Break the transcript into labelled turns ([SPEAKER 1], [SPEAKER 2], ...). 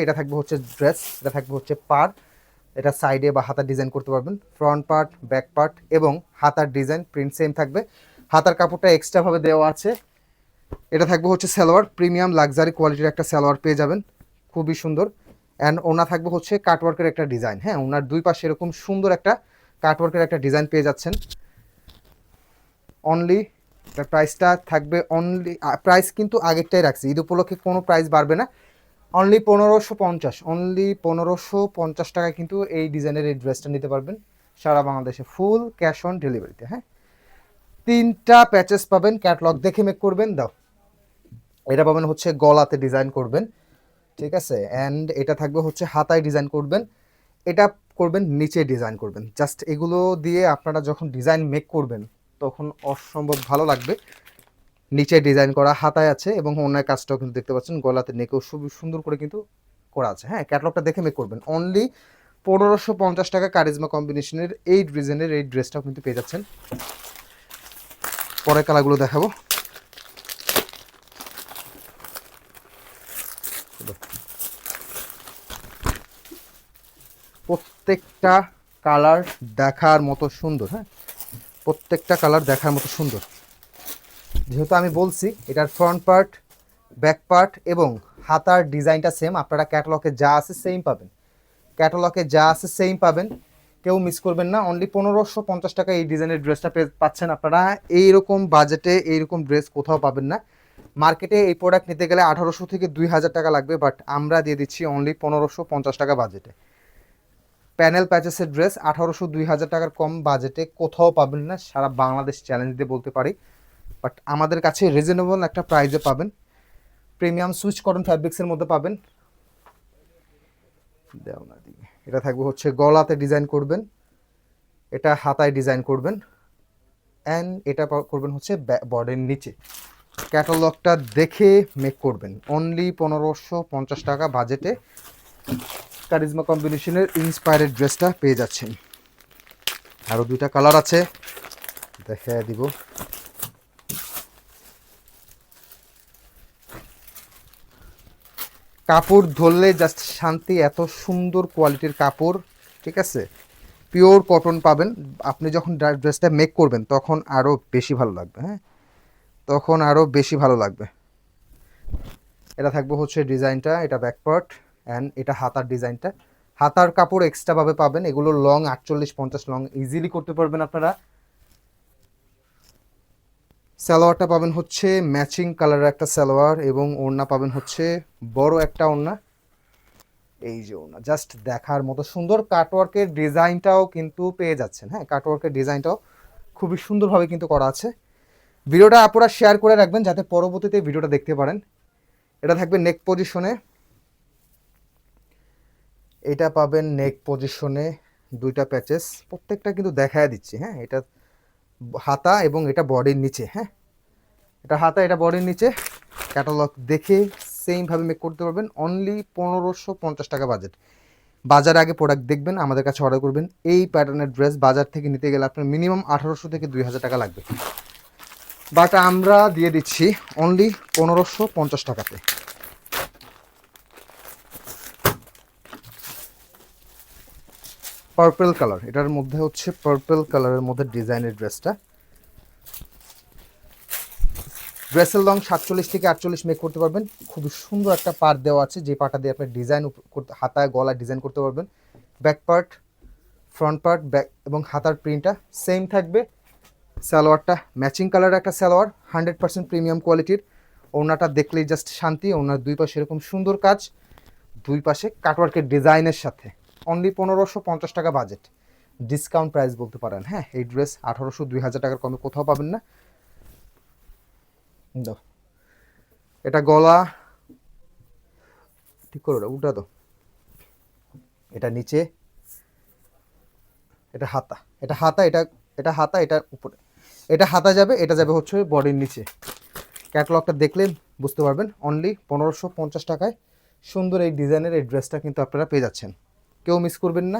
[SPEAKER 1] এটা থাকবে হচ্ছে ড্রেস, এটা থাকবে হচ্ছে পার, এটা সাইডে বা হাতার ডিজাইন করতে পারবেন, ফ্রন্ট পার্ট, ব্যাক পার্ট এবং হাতার ডিজাইন প্রিন্ট সেম থাকবে। হাতার কাপড়টা এক্সট্রাভাবে দেওয়া আছে। এটা থাকবে হচ্ছে সালোয়ার, প্রিমিয়াম লাক্সারি কোয়ালিটির একটা সালোয়ার পেয়ে যাবেন, খুবই সুন্দর। অ্যান্ড ওনা থাকবে হচ্ছে কাটওয়ার্কের একটা ডিজাইন, হ্যাঁ ওনার দুই পাশে এরকম সুন্দর একটা কাটওয়ার্কের একটা ডিজাইন পেয়ে যাচ্ছেন। অনলি প্রাইসটা থাকবে অনলি, প্রাইস কিন্তু আগেরটাই রাখছি, ঈদ উপলক্ষে কোনো প্রাইস বাড়বে না। অনলি 1550, অনলি 1550 টাকায় কিন্তু এই ডিজাইনের এই ড্রেসটা নিতে পারবেন সারা বাংলাদেশে, ফুল ক্যাশ অন ডেলিভারিতে। হ্যাঁ, 3টা প্যাচেস পাবেন, ক্যাটলগ দেখে মেক করবেন। দাও, এটা পাবেন হচ্ছে গলাতে ডিজাইন করবেন, ঠিক আছে। অ্যান্ড এটা থাকবে হচ্ছে হাতায় ডিজাইন করবেন, এটা করবেন নিচে ডিজাইন করবেন। জাস্ট এগুলো দিয়ে আপনারা যখন ডিজাইন মেক করবেন তখন অসম্ভব ভালো লাগবে। নিচে ডিজাইন করা হাতায় আছে এবং অন্যায় কাজটাও কিন্তু দেখতে পাচ্ছেন, গলাতে নেকেও খুবই সুন্দর করে কিন্তু করা আছে। হ্যাঁ, ক্যাটলগটা দেখে মেক করবেন। অনলি 1550 টাকা কারিজমা কম্বিনেশনের এই ডিজাইনের এই ড্রেসটাও কিন্তু পেয়ে যাচ্ছেন। পরের কালারগুলো দেখাবো। প্রত্যেকটা কালার দেখার মতো সুন্দর, হ্যাঁ প্রত্যেকটা কালার দেখার মতো সুন্দর। যেহেতু আমি বলছি এটার ফ্রন্ট পার্ট, ব্যাক পার্ট এবং হাতার ডিজাইনটা সেম, আপনারা ক্যাটালগে যা আছে সেম পাবেন, ক্যাটালগে যা আছে সেম পাবেন, কেউ মিস করবেন না। অনলি 1550 টাকা এই ডিজাইনের ড্রেসটা পাচ্ছেন আপনারা। এইরকম বাজেটে এইরকম ড্রেস কোথাও পাবেন না। মার্কেটে এই প্রোডাক্ট নিতে গেলে 1800 থেকে 2000 টাকা লাগবে, বাট আমরা দিয়ে দিচ্ছি অনলি 1550 টাকা বাজেটে। প্যানেল প্যাচেসের ড্রেস 1800-2000 টাকার কম বাজেটে কোথাও পাবেন না, সারা বাংলাদেশ চ্যালেঞ্জ দিয়ে বলতে পারি। বাট আমাদের কাছে রিজনেবল একটা প্রাইসে পাবেন, প্রিমিয়াম সুইচ কটন ফ্যাব্রিক্সের মধ্যে পাবেন। এটা থাকবে হচ্ছে গলাতে ডিজাইন করবেন, এটা হাতায় ডিজাইন করবেন, অ্যান্ড এটা করবেন হচ্ছে বডির নিচে। ক্যাটালগটা দেখে মেক করবেন। অনলি 1550 টাকা বাজেটে কারিজমা কম্বিনেশনের ইন্সপায়ার্ড ড্রেসটা পেয়ে যাচ্ছেন। আরও 2টা কালার আছে, দেখে দিব। কাপড় ধরলে জাস্ট শান্তি, এত সুন্দর কোয়ালিটির কাপড়, ঠিক আছে। পিওর কটন পাবেন। আপনি যখন ড্রেসটা মেক করবেন তখন আরও বেশি ভালো লাগবে, হ্যাঁ তখন আরও বেশি ভালো লাগবে। এটা থাকবে হচ্ছে ডিজাইনটা, এটা ব্যাকপার্ট অ্যান্ড এটা হাতার ডিজাইনটা। হাতার কাপড় এক্সট্রাভাবে পাবেন, এগুলো লং 48-50 লং ইজিলি করতে পারবেন আপনারা। সালোয়ারটা পাবেন হচ্ছে ম্যাচিং কালারের একটা সালোয়ার এবং ওড়না পাবেন হচ্ছে বড় একটা ওড়না। এই যে ওড়না জাস্ট দেখার মতো সুন্দর, কাটওয়ার্কের ডিজাইনটাও কিন্তু পেয়ে যাচ্ছেন। হ্যাঁ, কাটওয়ার্কের ডিজাইনটাও খুবই সুন্দরভাবে কিন্তু করা আছে। ভিডিওটা আপনারা শেয়ার করে রাখবেন যাতে পরবর্তীতে ভিডিওটা দেখতে পারেন। এটা থাকবে নেক পজিশনে, এটা পাবেন নেক পজিশনে 2টা প্যাচেস, প্রত্যেকটা কিন্তু দেখায় দিচ্ছি। হ্যাঁ, এটা হাতা এবং এটা বডির নিচে। হ্যাঁ, এটা হাতা, এটা বডির নিচে। ক্যাটালগ দেখে সেমভাবে মেক করতে পারবেন। অনলি 1550 টাকা বাজেট। বাজারে আগে প্রোডাক্ট দেখবেন, আমাদের কাছে অর্ডার করবেন। এই প্যাটার্নের ড্রেস বাজার থেকে নিতে গেলে আপনার মিনিমাম 1800 থেকে 2000 টাকা লাগবে, বাট আমরা দিয়ে দিচ্ছি অনলি 1550 টাকাতে। পার্পল কালার, এটার মধ্যে হচ্ছে পার্পল কালারের মধ্যে ডিজাইনের ড্রেসটা। ড্রেসের লং 47 থেকে 48 মেক করতে পারবেন। খুবই সুন্দর একটা পার্ট দেওয়া আছে, যে পার্টটা দিয়ে আপনি ডিজাইন হাতায় গলায় ডিজাইন করতে পারবেন। Back part, front part, back এবং হাতার প্রিন্টটা সেম থাকবে। সালোয়ারটা ম্যাচিং কালারের একটা সালোয়ার, 100% প্রিমিয়াম কোয়ালিটির। ওড়নাটা দেখলেই জাস্ট শান্তি। ওড়নার দুই পাশে এরকম সুন্দর কাজ, দুই পাশে কাটওয়ার্কের ডিজাইনের সাথে। অনলি 1550 টাকা বাজেট, ডিসকাউন্ট প্রাইস বলতে পারেন। হ্যাঁ, এই ড্রেস 1800-2000 টাকার কমে কোথাও পাবেন না। দাও, এটা গলা ঠিক করে উল্টা দাও, এটা নিচে, এটা হাতা, এটা হাতা, এটা হাতা, এটা উপরে, এটা হাতা যাবে, এটা যাবে হচ্ছে বডির নিচে। ক্যাটালগটা দেখলে বুঝতে পারবেন। অনলি 1550 টাকায় সুন্দর এই ডিজাইনের এই ড্রেসটা কিন্তু আপনারা পেয়ে যাচ্ছেন, কেউ মিস করবেন না।